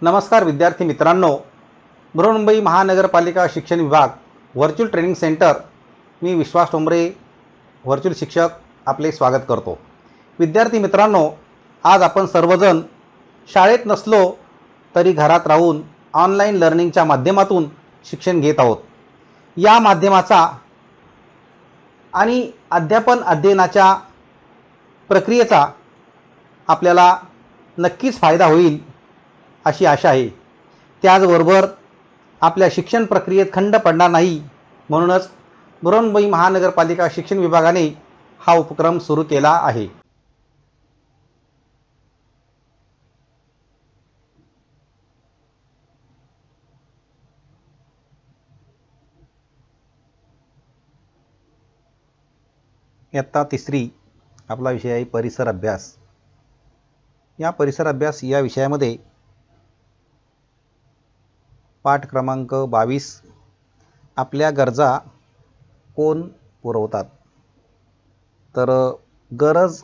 नमस्कार विद्यार्थी मित्रांनो, बृहन्मुंबई महानगरपालिका शिक्षण विभाग व्हर्च्युअल ट्रेनिंग सेंटर, मी विश्वास ठोंबरे व्हर्च्युअल शिक्षक आपले स्वागत करतो। विद्यार्थी मित्रांनो, आज आपण सर्वजण शाळेत नसलो तरी घरात राहून ऑनलाईन लर्निंगच्या माध्यमातून शिक्षण घेत आहोत। या माध्यमाचा आणि अध्यापन अध्ययनाच्या प्रक्रियेचा आपल्याला नक्कीच फायदा होईल अशी आशा आहे। त्याचबरोबर आपल्या शिक्षण प्रक्रियेत खंड पडणार नाही, म्हणूनच बृहन्मुंबई महानगरपालिका शिक्षण विभागाने हा उपक्रम सुरू केला आहे। इयत्ता तिसरी आपला विषय आहे परिसर अभ्यास। या परिसर अभ्यास या विषयामध्ये पाठ क्रमांक 22 आपल्या गरजा कोण पुरवतात। तर गरज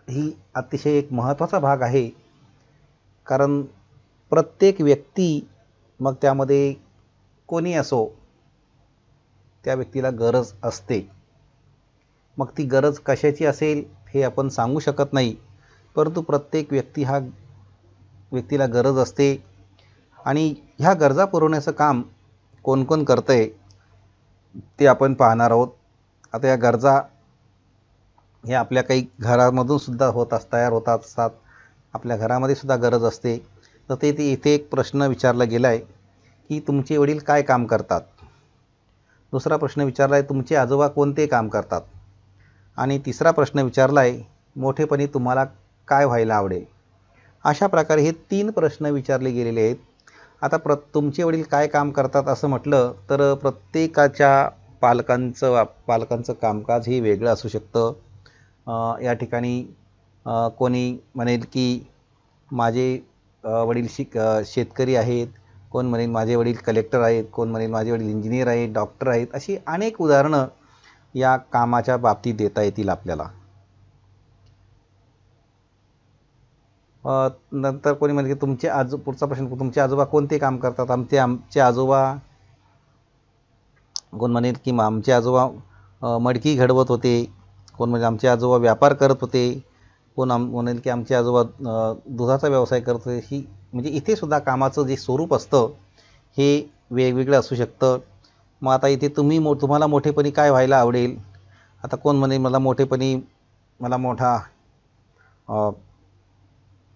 ही अतिशय एक महत्त्वाचा भाग आहे, कारण प्रत्येक व्यक्ती मग त्यामध्ये कोणी असो त्या व्यक्तीला गरज असते। मग ती गरज कशाची असेल हे आपण सांगू शकत नाही, परंतु प्रत्येक व्यक्तीला गरज असते आणि ह्या गरजा पुरवण्याचं काम कोण कोण करतंय ते आपण पाहणार आहोत। आता या गरजा ह्या आपल्या काही घरामधून सुद्धा तयार होत असतात, आपल्या घरामध्ये सुद्धा गरज असते। तर ते इथे एक प्रश्न विचारला गेला आहे की तुमचे वडील काय काम करतात। दुसरा प्रश्न विचारला आहे तुमचे आजोबा कोणते काम करतात। आणि तिसरा प्रश्न विचारला आहे मोठेपणी तुम्हाला काय व्हायला आवडेल। अशा प्रकारे हे 3 प्रश्न विचारले गेलेले आहेत। आता तुमचे वडील काय काम करतात असं म्हटलं तर प्रत्येकाच्या पालकांचं कामकाज हे वेगळं असू शकतं। या ठिकाणी कोणी म्हणेल की माझे वडील शेतकरी आहेत, कोण म्हणेल माझे वडील कलेक्टर आहेत, कोण म्हणेल माझे वडील इंजिनियर आहेत, डॉक्टर आहेत। अशी अनेक उदाहरणं या कामाच्या बाबतीत देता येतील आपल्याला। नंतर कोणी म्हणेल की पुढचा प्रश्न तुमचे आजोबा कोणते काम करतात। आमचे आजोबा, कोण म्हणेल की आमचे आजोबा मडकी घडवत होते, कोण म्हणजे आमचे आजोबा व्यापार करत होते, कोण म्हणेल की आमचे आजोबा दुधाचा व्यवसाय करत होते। ही म्हणजे इथे सुद्धा कामाचं जे स्वरूप असतं हे वेगवेगळं असू शकतं। मग आता इथे तुम्हाला मोठेपणी काय व्हायला आवडेल। आता कोण म्हणेल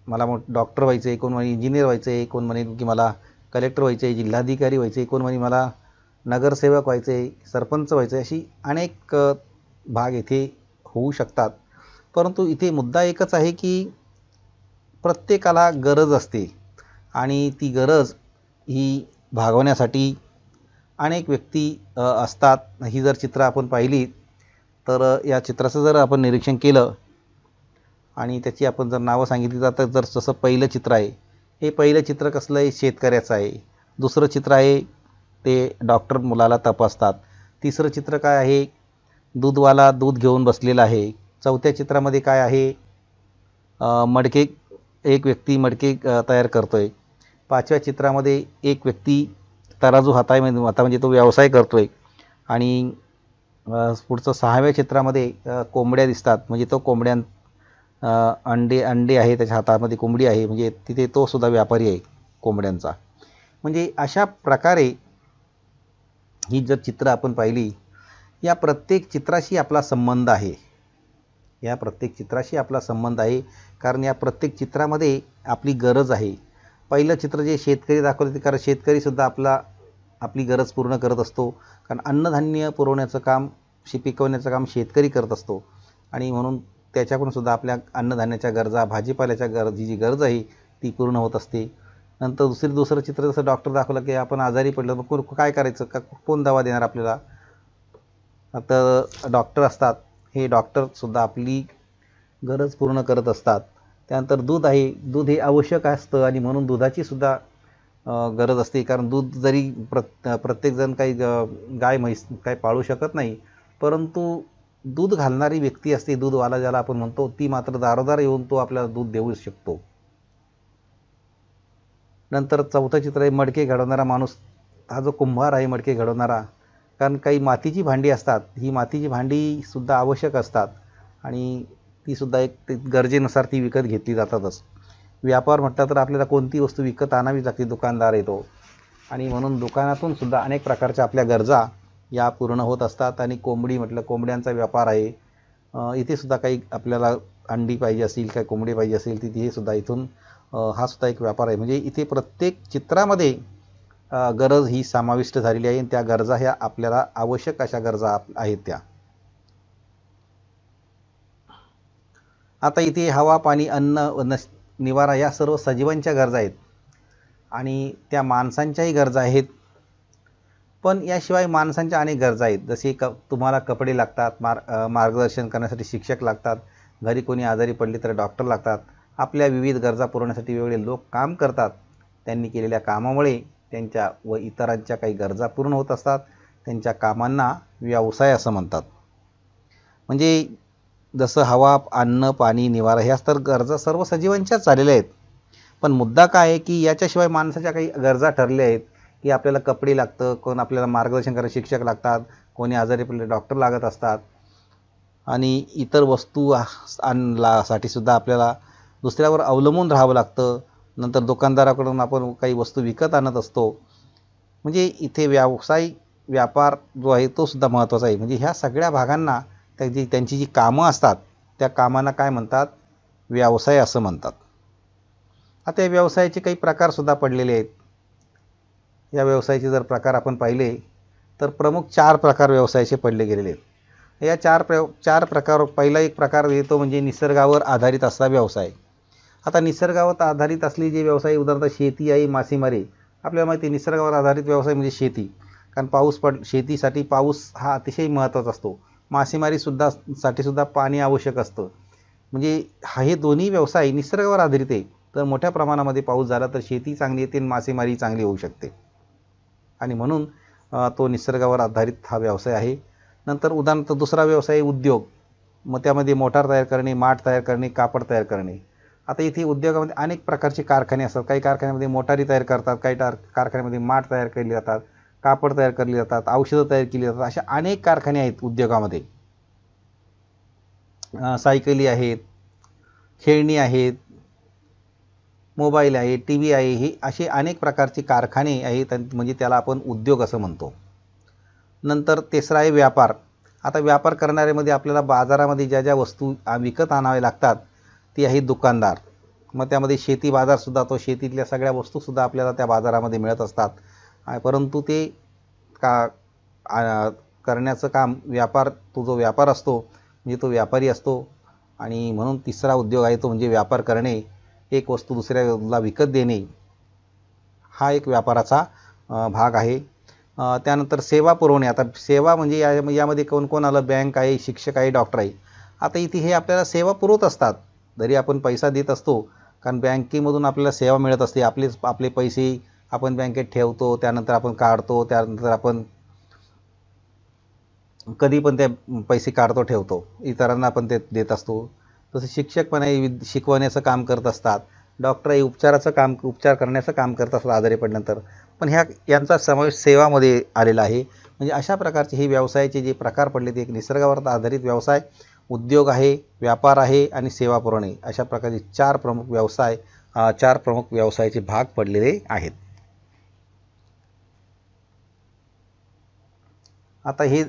मला डॉक्टर व्हायचं आहे, कोण म्हणेल इंजिनियर व्हायचं आहे, कोण म्हणेल की मला कलेक्टर व्हायचं आहे, जिल्हाधिकारी व्हायचं आहे, कोण म्हणेल मला नगरसेवक व्हायचं आहे, सरपंच व्हायचं आहे। अशी अनेक भाग इथे होऊ शकतात, परंतु इथे मुद्दा एकच आहे की प्रत्येकाला गरज असते आणि ती गरज ही भागवण्यासाठी अनेक व्यक्ती असतात। ही जर चित्र आपण पाहिली तर या चित्राचं जर आपण निरीक्षण केलं आणि त्याची आपण जर नावं सांगितली तर जसं पहिलं चित्र आहे, हे पहिलं चित्र कसलं आहे, शेतकऱ्याचं आहे। दुसरं चित्र आहे ते डॉक्टर मुलाला तपासतात। तिसरं चित्र काय आहे, दूधवाला दूध घेऊन बसलेला आहे। चौथ्या चित्रामध्ये काय आहे, एक व्यक्ती मडके तयार करतोय। 5व्या चित्रामध्ये एक व्यक्ती तराजू म्हणजे तो व्यवसाय करतोय। आणि पुढचं 6व्या चित्रामध्ये कोंबड्या दिसतात, म्हणजे तो अंडे आहे, त्याच्या हातामध्ये कोंबडी आहे, म्हणजे तिथे तो सुद्धा व्यापारी आहे कोंबड्यांचा। म्हणजे अशा प्रकारे ही जर चित्र आपण पाहिली, या प्रत्येक चित्राशी आपला संबंध आहे। कारण या प्रत्येक चित्रामध्ये आपली गरज आहे। पहिलं चित्र जे शेतकरी दाखवलं ते कारण शेतकरी सुद्धा आपली गरज पूर्ण करत असतो, कारण अन्नधान्य पुरवण्याचं काम पिकवण्याचं काम शेतकरी करत असतो आणि म्हणून त्याच्याकडून सुद्धा आपल्या अन्नधान्याच्या गरजा, भाजीपाल्याच्या जी गरज आहे ती पूर्ण होत असते। नंतर दुसरं चित्र जसं डॉक्टर दाखवलं की आपण आजारी पडलो मग काय करायचं, कोण दवा देणार आपल्याला। आता डॉक्टर असतात, हे डॉक्टरसुद्धा आपली गरज पूर्ण करत असतात। त्यानंतर दूध आहे, दूध हे आवश्यक असतं आणि म्हणून दुधाची सुद्धा गरज असते, कारण दूध जरी प्रत्येकजण काही गाय म्हैस काही पाळू शकत नाही, परंतु दूध घालणारी व्यक्ती असते, दूधवाला ज्याला आपण म्हणतो, ती मात्र दारोदार येऊन तो आपल्याला दूध देऊ शकतो। नंतर चौथं चित्र आहे मडके घडवणारा माणूस. हा जो कुंभार आहे मडके घडवणारा, कारण काही मातीची भांडी असतात, ही मातीची भांडीसुद्धा आवश्यक असतात आणि तीसुद्धा एक गरजेनुसार ती विकत घेतली जातातच. व्यापार म्हटलं तर आपल्याला कोणती वस्तू विकत आणावी लागते, दुकानदार येतो आणि म्हणून दुकानातून सुद्धा अनेक प्रकारच्या आपल्या गरजा या पूर्ण होत असतात. आणि कोंबडी म्हटलं, कोंबड्यांचा व्यापार आहे. इथे सुद्धा काही आपल्याला अंडी पाहिजे असेल, काही कोंबडी पाहिजे असेल, तिथे सुद्धा इथून हा सुद्धा एक व्यापार आहे. म्हणजे इथे प्रत्येक चित्रामध्ये गरज ही समाविष्ट झालेली आहे. त्या गरजा ह्या आपल्याला आवश्यक अशा गरजा आहेत त्या. आता इथे हवा, पाणी, अन्न, निवारा या सर्व सजीवांच्या गरजा आहेत आणि त्या माणसांच्याही गरजा आहेत. पण याशिवाय माणसांच्या अनेक गरजा आहेत. जसे तुम्हाला कपडे लागतात, मार्गदर्शन करण्यासाठी शिक्षक लागतात, घरी कोणी आजारी पडले तर डॉक्टर लागतात. आपल्या विविध गरजा पुरवण्यासाठी वेगवेगळे लोक काम करतात. त्यांनी केलेल्या कामामुळे त्यांच्या व इतरांच्या काही गरजा पूर्ण होत असतात. त्यांच्या कामांना व्यवसाय असं म्हणतात. म्हणजे जसं हवा, अन्न, पाणी, निवारा ह्या तर गरजा सर्व सजीवांच्याच झालेल्या आहेत. पण मुद्दा काय आहे की याच्याशिवाय माणसाच्या काही गरजा ठरल्या आहेत की आपल्याला कपडे लागतं, कोण आपल्याला मार्गदर्शन करायला शिक्षक लागतात, कोणी आजारी पडले डॉक्टर लागत असतात आणि इतर वस्तू आणण्यासाठी सुद्धा आपल्याला दुसऱ्यावर अवलंबून राहावं लागतं. नंतर दुकानदाराकडून आपण काही वस्तू विकत आणत असतो. म्हणजे इथे व्यापार जो आहे तो सुद्धा महत्त्वाचा आहे. म्हणजे ह्या सगळ्या भागांना त्यांची जी कामं असतात त्या कामांना काय म्हणतात, व्यवसाय असं म्हणतात. आता या व्यवसायाचे काही प्रकारसुद्धा पडलेले आहेत. या व्यवसायाचे जर प्रकार आपण पाहिले तर प्रमुख 4 प्रकार व्यवसायाचे पडले गेलेले आहेत. या चार प्रकार, पहिला एक प्रकार येतो म्हणजे निसर्गावर आधारित असलेला व्यवसाय. आता निसर्गावर आधारित असलेले जे व्यवसाय, उदाहरणार्थ शेती आहे, मासेमारी. आपल्याला माहिती आहे निसर्गावर आधारित व्यवसाय म्हणजे शेती, कारण शेतीसाठी पाऊस हा अतिशय महत्त्वाचा असतो. साठी सुद्धा पाणी आवश्यक असतं. म्हणजे हे दोन्ही व्यवसाय निसर्गावर आधारित आहे. तर मोठ्या प्रमाणामध्ये पाऊस झाला तर शेती चांगली येते आणि मासेमारी चांगली होऊ शकते आणि म्हणून तो निसर्गावर आधारित हा व्यवसाय आहे. नंतर उदाहरणार्थ दुसरा व्यवसाय उद्योग. मग त्यामध्ये मोटार तयार करणे, माठ तयार करणे, कापड तयार करणे. आता इथे उद्योगामध्ये अनेक प्रकारचे कारखाने असतात. काही कारखान्यामध्ये मोटारी तयार करतात, काही कारखान्यामध्ये माठ तयार केले जातात, कापड तयार केले जातात, औषधं तयार केली जातात. अशा अनेक कारखाने आहेत उद्योगामध्ये. सायकली आहेत, खेळणी आहेत, मोबाईल आहे, टी व्ही आहे, हे असे अनेक प्रकारचे कारखाने आहेत. म्हणजे त्याला आपण उद्योग असं म्हणतो. नंतर तिसरा आहे व्यापार. आता व्यापार करणाऱ्यामध्ये आपल्याला बाजारामध्ये ज्या ज्या वस्तू विकत आणाव्या लागतात ती आहे दुकानदार. मग त्यामध्ये शेती बाजारसुद्धा, तो शेतीतल्या सगळ्या वस्तूसुद्धा आपल्याला त्या बाजारामध्ये मिळत असतात. परंतु ते करण्याचं काम तो जो व्यापार असतो म्हणजे तो व्यापारी असतो. आणि म्हणून तिसरा उद्योग आहे तो म्हणजे व्यापार करणे, एक वस्तू दुसऱ्याला विकत देणे, हा एक व्यापाराचा भाग आहे. त्यानंतर सेवा पुरवणे. आता सेवा म्हणजे यामध्ये कोण आलं, बँक आहे, शिक्षक आहे, डॉक्टर आहे. आता इथे हे आपल्याला सेवा पुरवत असतात. जरी आपण पैसा देत असतो, कारण बँकेमधून आपल्याला सेवा मिळत असते. आपले पैसे आपण बँकेत ठेवतो, त्यानंतर आपण काढतो, त्यानंतर आपण कधी पण ते पैसे काढतो ठेवतो, इतरांना पण ते देत असतो. तसं शिक्षक पण आहे, शिकवण्याचं काम करत असतात. डॉक्टर आहे, उपचार करण्याचं काम करत असतात आजारी पडल्यानंतर. पण यांचा समावेश सेवामध्ये आलेला आहे. म्हणजे अशा प्रकारचे हे व्यवसायाचे जे प्रकार पडले ते एक निसर्गावर आधारित व्यवसाय, उद्योग आहे, व्यापार आहे आणि सेवा पुरवणे, अशा प्रकारचे 4 प्रमुख व्यवसायाचे भाग पडलेले आहेत. आता हे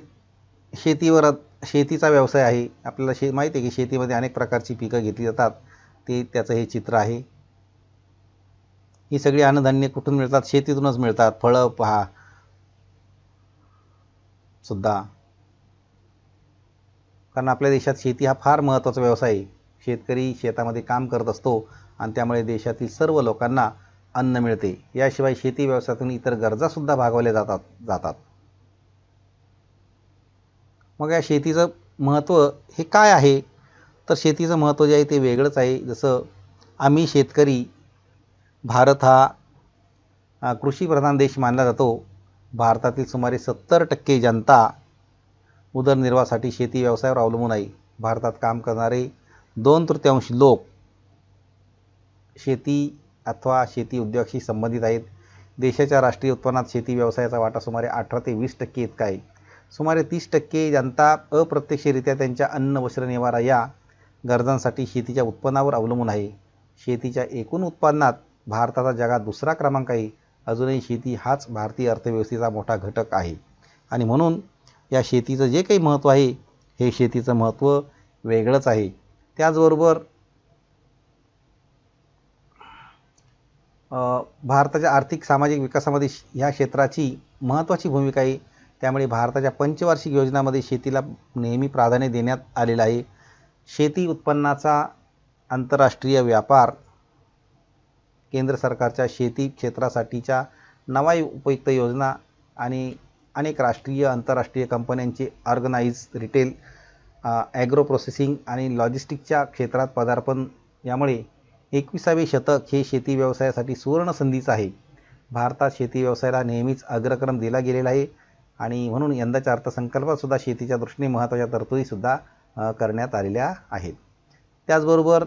शेतीचा व्यवसाय आहे. आपल्याला माहिती आहे की शेतीमध्ये अनेक प्रकारची पिकं घेतली जातात. त्याचं हे चित्र आहे. ही सगळी अन्नधान्य कुठून मिळतात, शेतीतूनच मिळतात. फळं पहा सुद्धा, कारण आपल्या देशात शेती हा फार महत्त्वाचा व्यवसाय आहे. शेतकरी शेतामध्ये काम करत असतो आणि त्यामुळे देशातील सर्व लोकांना अन्न मिळते. याशिवाय शेती व्यवसायातून इतर गरजासुद्धा भागवल्या जातात. मग या शेतीचं महत्त्व हे काय आहे, तर शेतीचं महत्त्व जे आहे ते वेगळंच आहे. जसं आम्ही शेतकरी, भारत हा कृषीप्रधान देश मानला जातो. भारतातील सुमारे 70% जनता उदरनिर्वाहासाठी शेती व्यवसायावर अवलंबून आहे. भारतात काम करणारे 2/3 लोक शेती अथवा शेती उद्योगाशी संबंधित आहेत. देशाच्या राष्ट्रीय उत्पन्नात शेती व्यवसायाचा वाटा सुमारे 18 ते 20% इतका आहे. सुमारे 30% जनता अप्रत्यक्षरित्या त्यांच्या अन्न, वस्त्र, निवारा या गरजांसाठी शेतीच्या उत्पन्नावर अवलंबून आहे. शेतीच्या एकूण उत्पन्नात भारताचा जगात दुसरा क्रमांक आहे. अजूनही शेती हाच भारतीय अर्थव्यवस्थेचा मोठा घटक आहे आणि म्हणून या शेतीचं जे काही महत्त्व आहे हे शेतीचं महत्त्व वेगळंच आहे. त्याचबरोबर भारताच्या आर्थिक सामाजिक विकासामध्ये ह्या क्षेत्राची महत्त्वाची भूमिका आहे. त्यामुळे भारताच्या पंचवार्षिक योजनांमध्ये शेतीला नेहमी प्राधान्य देण्यात आलेलं आहे. शेती उत्पन्नाचा आंतरराष्ट्रीय व्यापार केंद्र सरकारच्या शेती क्षेत्रासाठीच्या नवा उपयुक्त योजना आणि अनेक राष्ट्रीय आंतरराष्ट्रीय कंपन्यांचे ऑर्गनाइज रिटेल, ॲग्रो प्रोसेसिंग आणि लॉजिस्टिकच्या क्षेत्रात पदार्पण यामुळे 21वे शतक हे शेती व्यवसायासाठी सुवर्ण संधीचं आहे. भारतात शेती व्यवसायाला नेहमीच अग्रक्रम दिला गेलेला आहे आणि म्हणून यंदाच्या अर्थसंकल्पात सुद्धा शेतीच्या दृष्टीने महत्त्वाच्या तरतुदीसुद्धा करण्यात आलेल्या आहेत. त्याचबरोबर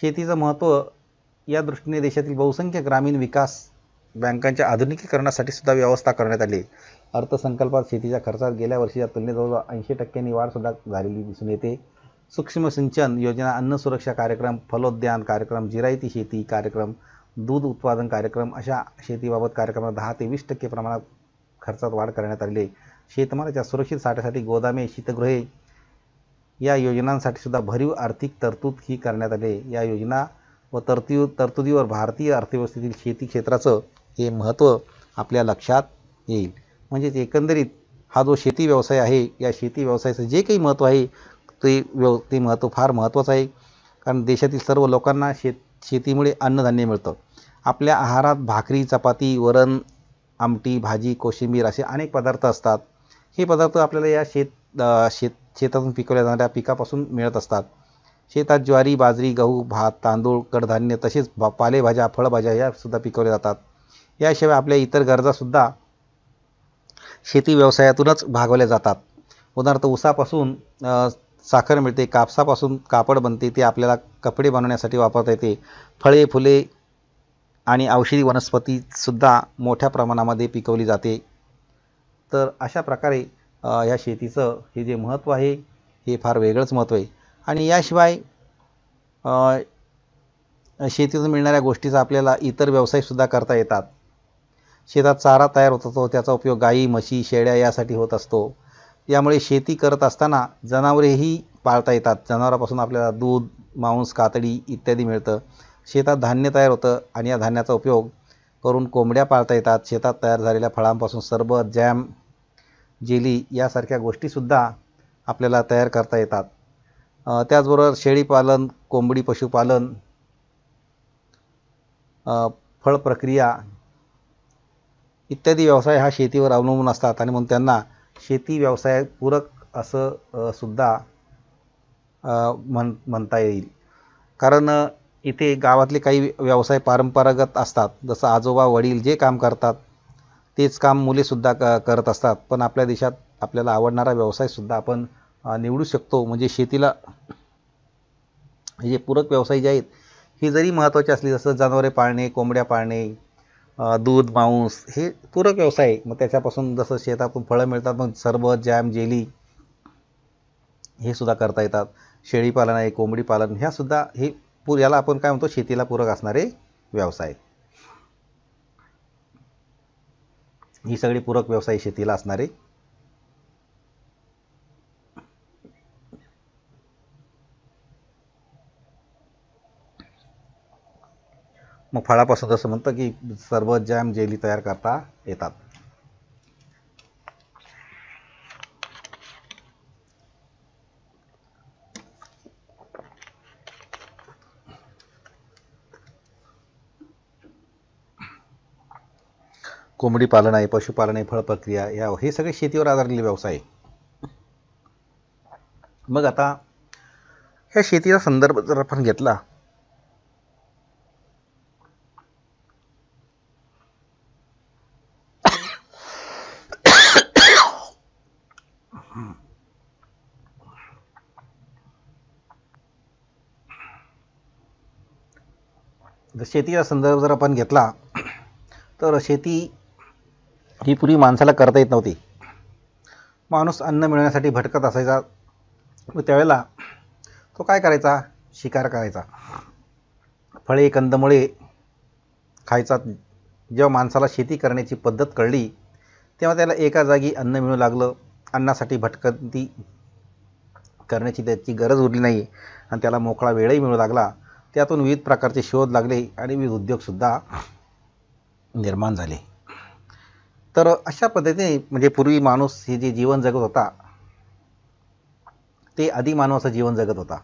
शेतीचं महत्त्व या दृष्टीने देशातील बहुसंख्य ग्रामीण विकास बँकांच्या आधुनिकीकरणासाठी सुद्धा व्यवस्था करण्यात आली. अर्थसंकल्पात शेतीच्या खर्चात गेल्या वर्षीच्या तुलनेत जवळजवळ 80% वाढसुद्धा झालेली दिसून येते. सूक्ष्म सिंचन योजना, अन्न सुरक्षा कार्यक्रम, फलोद्यान कार्यक्रम, जिरायती शेती कार्यक्रम, दूध उत्पादन कार्यक्रम अशा शेतीबाबत कार्यक्रमात 10 ते 20% प्रमाणात खर्चात वाढ करण्यात आलेली आहे. शेतमालाच्या सुरक्षित साठ्यासाठी गोदामे, शीतगृहे या योजनांसाठी सुद्धा भरीव आर्थिक तरतूद ही करण्यात आली. या योजना व तरतुदीवर भारतीय अर्थव्यवस्थेतील शेती क्षेत्राचं हे महत्त्व आपल्या लक्षात येईल. म्हणजेच एकंदरीत हा जो शेती व्यवसाय आहे या शेती व्यवसायाचं जे काही महत्त्व आहे ते महत्त्व फार महत्त्वाचं आहे. कारण देशातील सर्व लोकांना शेतीमुळे अन्नधान्य मिळतं. आपल्या आहारात भाकरी, चपाती, वरण, आमटी, भाजी, कोशिंबीर असे अनेक पदार्थ असतात. हे पदार्थ आपल्याला या शेतातून पिकवल्या जाणाऱ्या पिकापासून मिळत असतात. शेतात ज्वारी, बाजरी, गहू, भात, तांदूळ, कडधान्य तसेच पालेभाज्या, फळभाज्या या सुद्धा पिकवल्या जातात. याशिवाय आपल्या इतर गरजासुद्धा शेती व्यवसायातूनच भागवल्या जातात. उदाहरणार्थ ऊसापासून साखर मिळते, कापसापासून कापड बनते, ते आपल्याला कपडे बनवण्यासाठी वापरता येते. फळे, फुले आणि औषधी वनस्पतीसुद्धा मोठ्या प्रमाणामध्ये पिकवली जाते. तर अशा प्रकारे या शेतीचं हे जे महत्त्व आहे हे फार वेगळंच महत्त्व आहे. आणि याशिवाय शेतीतून मिळणाऱ्या गोष्टीचा आपल्याला इतर व्यवसायसुद्धा करता येतात. शेतात चारा तयार होत असतो, त्याचा उपयोग गाई, म्हशी, शेळ्या यासाठी होत असतो. यामुळे शेती करत असताना जनावरेही पाळता येतात. जनावरांपासून आपल्याला दूध, मांस, कातडी इत्यादी मिळतं. शेतात धान्य तयार होतं आणि या धान्याचा उपयोग करून कोंबड्या पाळता येतात. शेतात तयार झालेल्या फळांपासून सरबत, जॅम, जेली यासारख्या गोष्टीसुद्धा आपल्याला तयार करता येतात. त्याचबरोबर शेळीपालन, कोंबडी पशुपालन, फळ प्रक्रिया इत्यादी व्यवसाय हा शेतीवर अवलंबून असतात आणि म्हणून त्यांना शेती व्यवसाय पूरक असं सुद्धा म्हणता येईल. कारण इथे गावातले काही व्यवसाय परंपरागत असतात. जसं आजोबा वडील जे काम करतात तेच काम मुलेसुद्धा करत असतात. पण आपल्या देशात आपल्याला आवडणारा व्यवसायसुद्धा आपण निवडू शकतो. म्हणजे शेतीला हे जे पूरक व्यवसाय जे आहेत हे जरी महत्त्वाचे असले, जसं जनावरे पाळणे, कोंबड्या पाळणे, दूध, मांस हे पूरक व्यवसाय आहे. मग त्याच्यापासून जसं शेतातून फळं मिळतात, मग सरबत, जॅम, जेली हे सुद्धा करता येतात. शेळीपालन आहे, कोंबडी पालन ह्यासुद्धा हे याला आपण काय म्हणतो, शेतीला पूरक असणारे व्यवसाय. ही सगळी पूरक व्यवसाय शेतीला असणारे. मग फळापासून जसं म्हणतं की सरबत, जॅम, जेली तयार करता येतात. कोंबडी पालन आहे, पशुपालन आहे, फळ प्रक्रिया हे सगळे शेतीवर आधारलेले व्यवसाय आहे. मग आता ह्या शेतीचा संदर्भ जर आपण घेतला शेतीचा संदर्भ जर आपण घेतला तर शेती ही पूर्वी माणसाला करता येत नव्हती. माणूस अन्न मिळवण्यासाठी भटकत असायचा. व त्यावेळेला तो काय करायचा? शिकार करायचा, फळे कंदमुळे खायचा. जेव्हा माणसाला शेती करण्याची पद्धत कळली तेव्हा त्याला एका जागी अन्न मिळू लागलं. अन्नासाठी भटकंती करण्याची त्याची गरज उरली नाही आणि त्याला मोकळा वेळही मिळू लागला. त्यातून विविध प्रकारचे शोध लागले आणि विविध उद्योगसुद्धा निर्माण झाले. तर अशा पद्धतीने म्हणजे पूर्वी माणूस हे जे जीवन जगत होता ते आदिमानवाचं जीवन जगत होता.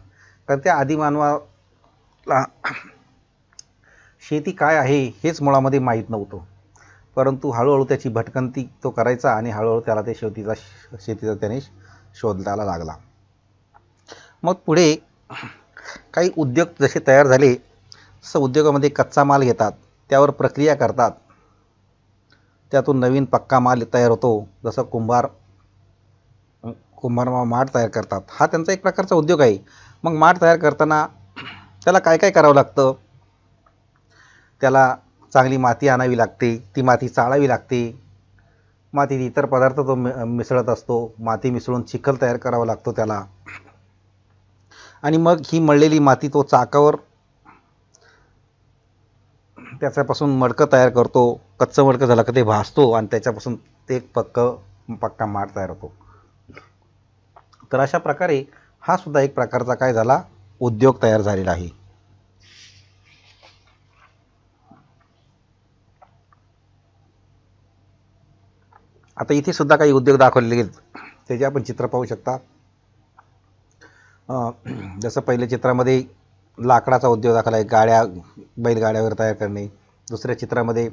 कारण त्या आदिमानवाला शेती काय आहे हेच मुळामध्ये माहीत नव्हतं. परंतु हळूहळू त्याची भटकंती तो करायचा आणि हळूहळू त्याला ते शेतीचा त्याने शोधायला लागला. मग पुढे काही उद्योग जसे तयार झाले तसं उद्योगामध्ये कच्चा माल घेतात, त्यावर प्रक्रिया करतात, त्यातून नवीन पक्का माल तयार होतो. जसं कुंभार माठ तयार करतात, हा त्यांचा एक प्रकारचा उद्योग आहे. मग माठ तयार करताना त्याला काय काय करावं लागतं? त्याला चांगली माती आणावी लागते, ती माती चाळावी लागते, मातीत इतर पदार्थ तो मिसळत असतो, माती मिसळून चिखल तयार करावा लागतो त्याला. आणि मग ही मळलेली माती तो चाकावर त्याच्यापासून मडकं तयार करतो. कच्चं मडकं झालं की ते भाजतो आणि त्याच्यापासून ते एक पक्का माठ तयार होतो. तर अशा प्रकारे हा सुद्धा एक प्रकारचा काय झाला? उद्योग तयार झालेला आहे. आता इथे सुद्धा काही उद्योग दाखवलेले आहेत, त्याचे आपण चित्र पाहू शकता. जसं पहिल्या चित्रामध्ये लाकडाचा उद्योग दाखवला आहे, गाड्या बैलगाड्यावर तयार करणे. दुसऱ्या चित्रामध्ये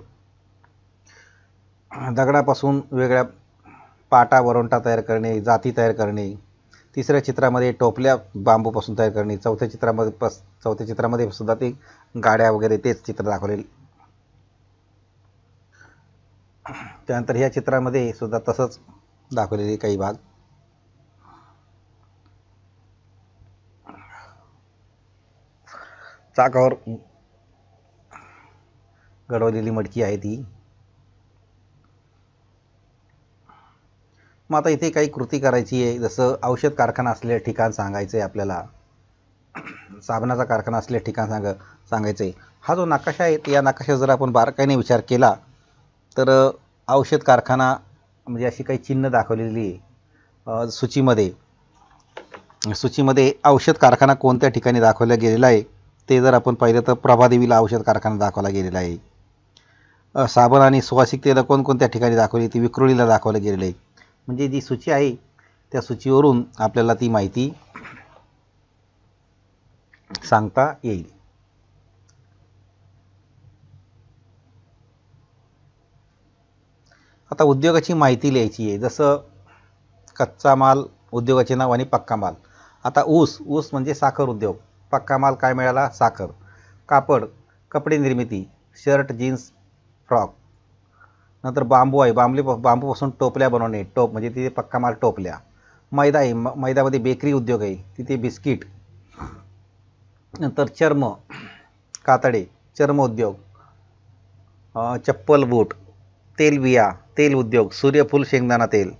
दगडापासून वेगळ्या पाटा वरवंटा तयार करणे, जाती तयार करणे. तिसऱ्या चित्रामध्ये टोपल्या बांबूपासून तयार करणे. चौथ्या चित्रामध्ये सुद्धा ते गाड्या वगैरे तेच चित्र दाखवलेले. त्यानंतर ह्या चित्रामध्ये सुद्धा तसंच दाखवलेले काही भाग. चाकावर घडवलेली मडकी आहे ती. मग आता इथे काही कृती करायची आहे. जसं औषध कारखाना असलेलं ठिकाण सांगायचं आहे आपल्याला, साबणाचा कारखाना असलेलं ठिकाण सांगायचं आहे. हा जो नकाशा आहे या नकाशाचा जर आपण बारकाईने विचार केला तर औषध कारखाना म्हणजे अशी काही चिन्ह दाखवलेली आहे सूचीमध्ये औषध कारखाना कोणत्या ठिकाणी दाखवला गेलेला आहे ते जर आपण पाहिलं तर प्रभादेवीला औषध कारखाना दाखवला गेलेला आहे. साबण आणि सुवासिक तेल कोणकोणत्या ठिकाणी दाखवली ती विक्रोळीला दाखवलं गेलेलं आहे. म्हणजे जी सूची आहे त्या सूचीवरून आपल्याला ती माहिती सांगता येईल. आता उद्योगाची माहिती लिहायची आहे. जसं कच्चा माल उद्योगाचे नाव आणि पक्का माल. आता ऊस म्हणजे साखर उद्योग. पक्का माल काय मिळाला? साखर. कापड कपडे निर्मिती, शर्ट जीन्स फ्रॉक. नंतर बांबू आहे, बांबूपासून टोपल्या बनवणे, टोप म्हणजे तिथे पक्का माल टोपल्या. मैदा आहे, मैद्यामध्ये बेकरी उद्योग आहे, तिथे बिस्किट. नंतर चर्म कातडे चर्म उद्योग, चप्पल बूट, तेलबिया तेल उद्योग, सूर्यफूल शेंगदाणा तेल,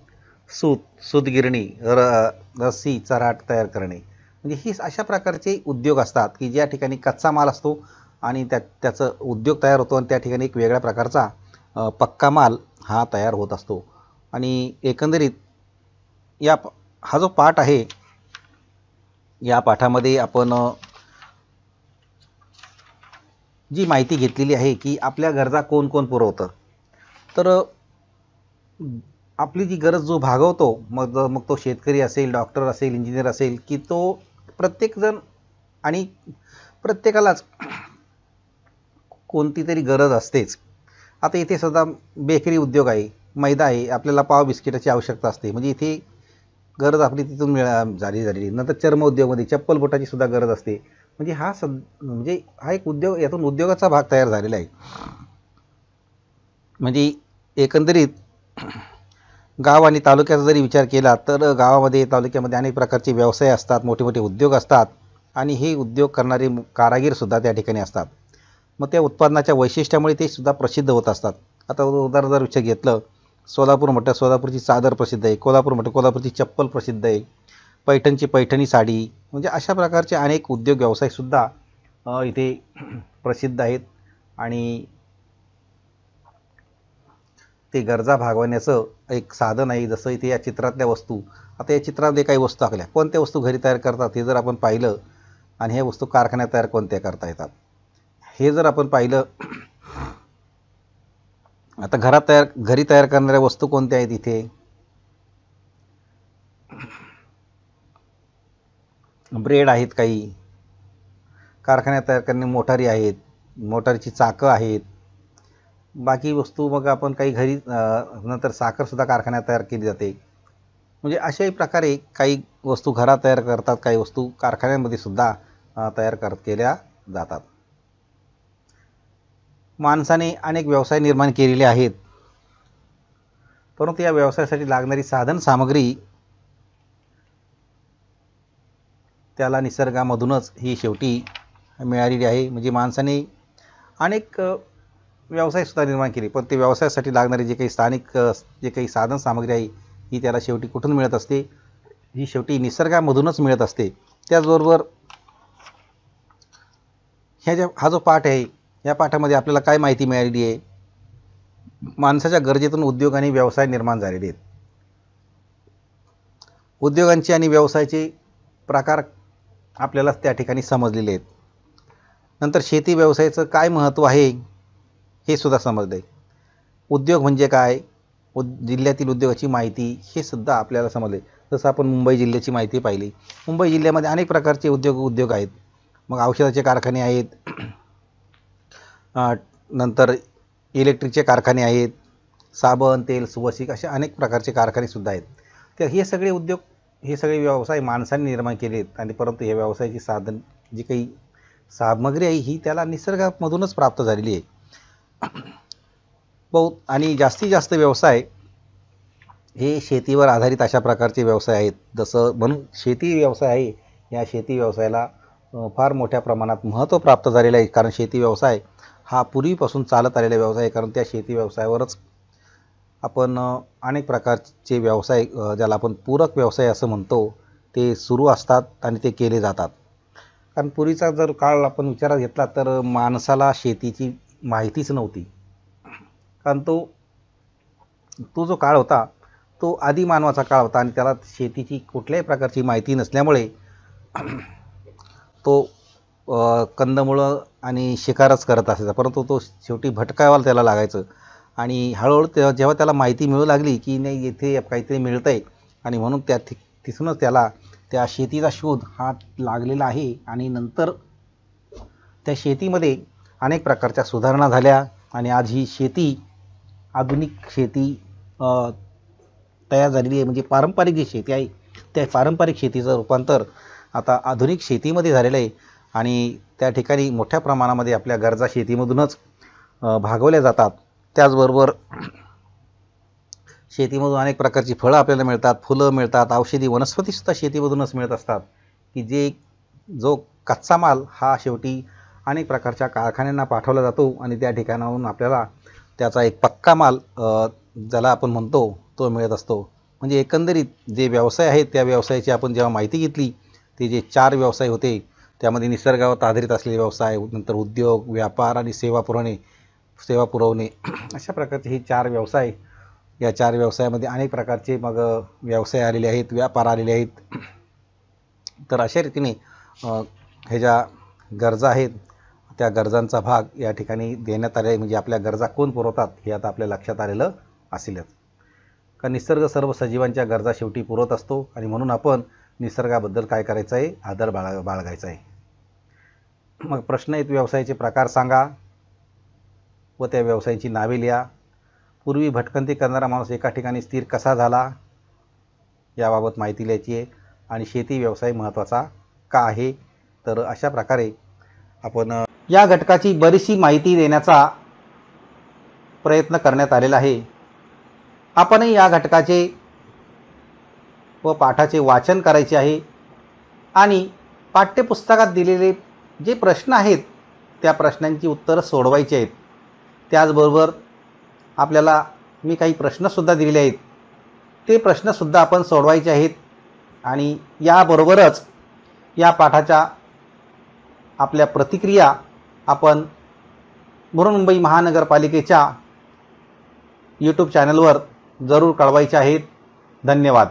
सूतगिरणी, रस्सी चराट तयार करणे. म्हणजे ही अशा प्रकारचे उद्योग असतात की ज्या ठिकाणी कच्चा माल असतो आणि त्याचं उद्योग तयार होतो आणि त्या ठिकाणी एक वेगळ्या प्रकारचा पक्का माल हा तयार होत असतो. आणि एकंदरीत हा जो पाठ आहे या पाठामध्ये आपण जी माहिती घेतलेली आहे की आपल्या गरजा कोण कोण पुरवतं. तर आपली जी गरज जो भागवतो मग तो शेतकरी असेल, डॉक्टर असेल, इंजिनियर असेल की तो प्रत्येकजण आणि प्रत्येकालाच कोणती तरी गरज असतेच. आता इथे सुद्धा बेकरी उद्योग आहे, मैदा आहे, आपल्याला पाव बिस्किटाची आवश्यकता असते म्हणजे इथे गरज आपली तिथून झालेली. नंतर चर्म उद्योगमध्ये चप्पल बोटाची सुद्धा गरज असते. म्हणजे हा एक उद्योग, यातून उद्योगाचा भाग तयार झालेला आहे. म्हणजे एकंदरीत गाव आणि तालुक्याचा जरी विचार केला तर गावामध्ये तालुक्यामध्ये अनेक प्रकारचे व्यवसाय असतात, मोठे मोठे उद्योग असतात आणि हे उद्योग करणारे कारागीर सुद्धा त्या ठिकाणी असतात. मग त्या उत्पादनाच्या वैशिष्ट्यामुळे ते सुद्धा प्रसिद्ध होत असतात. आता उदाहरण जर विषय घेतलं, सोलापूर म्हटलं सोलापूरची चादर प्रसिद्ध आहे, कोल्हापूर म्हटलं कोल्हापूरची चप्पल प्रसिद्ध आहे, पैठणची पैठणी साडी, म्हणजे अशा प्रकारचे अनेक उद्योग व्यवसायसुद्धा इथे प्रसिद्ध आहेत. आणि ते गरजा भागवण्याचं एक साधन आहे. जसं इथे या चित्रातल्या वस्तू, आता या चित्रामध्ये काही वस्तू आखल्या, कोणत्या वस्तू घरी तयार करतात हे जर आपण पाहिलं, आणि ह्या वस्तू कारखान्यात तयार कोणत्या करता येतात हे जर आपण पाहिलं, आता घरी तयार करणाऱ्या वस्तू कोणत्या आहेत इथे, ब्रेड आहेत, काही कारखान्यात तयार करणे मोटारी आहेत, मोटारीची चाकं आहेत, बाकी वस्तू मग आपण काही घरी नंतर साखरसुद्धा कारखान्यात तयार केली जाते. म्हणजे अशाही प्रकारे काही वस्तू घरात तयार करतात, काही वस्तू कारखान्यांमध्ये सुद्धा तयार केल्या जातात. माणसाने अनेक व्यवसाय निर्माण केलेले आहेत, परंतु या व्यवसायासाठी लागणारी साधन सामग्री त्याला निसर्गामधूनच ही शेवटी मिळालेली आहे. म्हणजे माणसाने अनेक व्यवसायसुद्धा निर्माण केले, पण ते व्यवसायासाठी लागणारी जे काही स्थानिक जे काही साधन सामग्री आहे ही त्याला शेवटी कुठून मिळत असते, ही शेवटी निसर्गामधूनच मिळत असते. त्याचबरोबर हा जो पाठ आहे, या पाठामध्ये आपल्याला काय माहिती मिळालेली आहे, माणसाच्या गरजेतून उद्योग आणि व्यवसाय निर्माण झालेले आहेत. उद्योगांचे आणि व्यवसायाचे प्रकार आपल्याला त्या ठिकाणी समजलेले आहेत. नंतर शेती व्यवसायाचं काय महत्त्व आहे हे सुद्धा समजले. उद्योग म्हणजे काय, जिल्ह्यातील उद्योगाची माहिती हे सुद्धा आपल्याला समजले. जसं आपण मुंबई जिल्ह्याची माहिती पाहिली, मुंबई जिल्ह्यामध्ये अनेक प्रकारचे उद्योग आहेत. मग औषधाचे कारखाने आहेत, नंतर इलेक्ट्रिकचे कारखाने आहेत, साबण तेल सुवासिक असे अनेक प्रकारचे कारखाने सुद्धा आहेत. तर हे सगळे उद्योग, हे सगळे व्यवसाय माणसांनी निर्माण केले आहेत. आणि परंतु हे व्यवसायाची साधन जी काही सामग्री आहे ही त्याला निसर्गामधूनच प्राप्त झालेली आहे. आणि जास्तीत जास्त व्यवसाय हे शेतीवर आधारित अशा प्रकारचे व्यवसाय आहेत. जसं म्हणून शेती व्यवसाय आहे, या शेती व्यवसायाला फार मोठ्या प्रमाणात महत्त्व प्राप्त झालेलं आहे. कारण शेती व्यवसाय हा पूर्वीपासून चालत आलेला व्यवसाय आहे. कारण त्या शेती व्यवसायावरच आपण अनेक प्रकारचे व्यवसाय, ज्याला आपण पूरक व्यवसाय असं म्हणतो, ते सुरू असतात आणि ते केले जातात. कारण पूर्वीचा जर काळ आपण विचारात घेतला तर माणसाला शेतीची माहितीच नव्हती. कारण तो जो काळ होता तो आदिमानवाचा काळ होता आणि त्याला शेतीची कुठल्याही प्रकारची माहिती नसल्यामुळे तो कंदमुळं आणि शिकारच करत असायचा. परंतु तो शेवटी भटकावायला त्याला लागायचं. आणि हळूहळू जेव्हा त्याला माहिती मिळू लागली की नाही इथे काहीतरी मिळतं आहे, आणि म्हणून तिथूनच त्याला त्या शेतीचा शोध हा लागलेला आहे. आणि नंतर त्या शेतीमध्ये अनेक प्रकारच्या सुधारणा झाल्या आणि आज ही शेती, आधुनिक शेती तयार झालेली आहे. म्हणजे पारंपरिक जी शेती आहे त्या पारंपरिक शेतीचं रूपांतर आता आधुनिक शेतीमध्ये झालेलं आहे. आणि त्या ठिकाणी मोठ्या प्रमाणामध्ये आपल्या गरजा शेतीमधूनच भागवल्या जातात. त्याचबरोबर शेतीमधून अनेक प्रकारची फळं आपल्याला मिळतात, फुलं मिळतात, औषधी वनस्पतीसुद्धा शेतीमधूनच मिळत असतात. की जो कच्चा माल हा शेवटी अनेक प्रकारच्या कारखान्यांना पाठवला जातो आणि त्या ठिकाणाहून आपल्याला त्याचा एक पक्का माल ज्याला आपण म्हणतो तो मिळत असतो. म्हणजे एकंदरीत जे व्यवसाय आहेत त्या व्यवसायाची आपण जेव्हा माहिती घेतली, ते जे 4 व्यवसाय होते त्यामध्ये निसर्गावर आधारित असलेले व्यवसाय, नंतर उद्योग, व्यापार आणि सेवा पुरवणे अशा प्रकारचे हे 4 व्यवसाय. या 4 व्यवसायामध्ये अनेक प्रकारचे मग व्यवसाय आलेले आहेत, व्यापार आलेले आहेत. तर अशा रीतीने ह्या ज्या गरजा आहेत त्या गरजांचा भाग या ठिकाणी देण्यात आले आहे. म्हणजे आपल्या गरजा कोण पुरवतात हे आता आपल्या लक्षात आलेलं असेलच. का निसर्ग सर्व सजीवांच्या गरजा शेवटी पुरवत असतो आणि म्हणून आपण निसर्गाबद्दल काय करायचं आहे, आदर बाळगायचा आहे. मग प्रश्न आहेत, व्यवसायाचे प्रकार सांगा व त्या व्यवसायाची नावे लिहा. पूर्वी भटकंती करणारा माणूस एका ठिकाणी स्थिर कसा झाला याबाबत माहिती लिहायची आहे. आणि शेती व्यवसाय महत्त्वाचा का आहे. तर अशा प्रकारे आपण या घटकाची बरीचशी माहिती देण्याचा प्रयत्न करण्यात आलेला आहे. आपणही या घटकाचे व पाठाचे वाचन करायचे आहे आणि पाठ्यपुस्तकात दिलेले जे प्रश्न आहेत त्या प्रश्नांची उत्तरं सोडवायची आहेत. त्याचबरोबर आपल्याला मी काही प्रश्नसुद्धा दिलेले आहेत, ते प्रश्नसुद्धा आपण सोडवायचे आहेत. आणि याबरोबरच या पाठाच्या आपल्या प्रतिक्रिया आपण बृहन्मुंबई महानगरपालिकेच्या यूट्यूब चॅनलवर जरूर कळवायच्या आहेत. धन्यवाद.